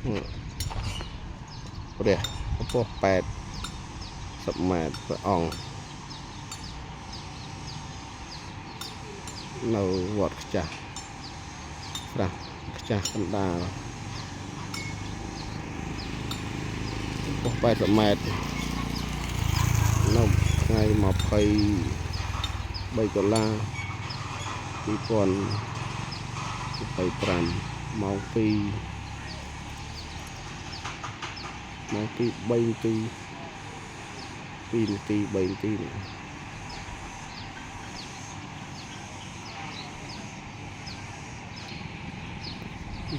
เดี๋ยวพวก8 10 m per ong nấu vọt chả ra chả con đào pokok 80 m nấu ngày $23 2015 màu phi 3 នាទី 2 នាទី 3 នាទី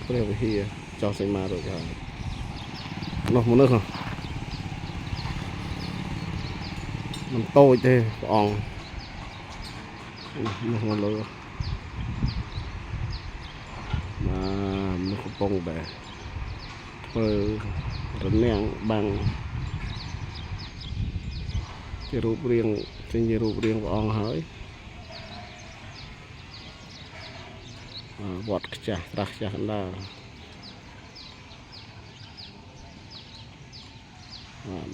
ព្រះវិហារចោះសេមារួចហើយនោះមនុស្សមិនតូចទេព្រះអង្គនោះមកលើមនុស្សកំពុងតែធ្វើរនាំងបាំងជារូបរាងចេញជារូបរាងព្រះអង្គហើយវត្តខ្ចាស់ត្រាស់ខ្ចាស់ណាស់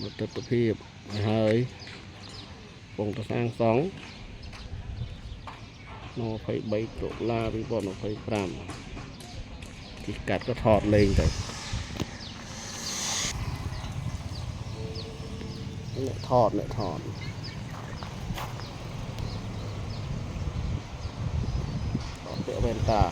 មើលទិដ្ឋភាពហើយកំពុងតែសាងសង់នៅ23 តុលា 2025ទីកាត់ក៏ថតលេងទៅអ្នកថតពាក់វ៉ែនតា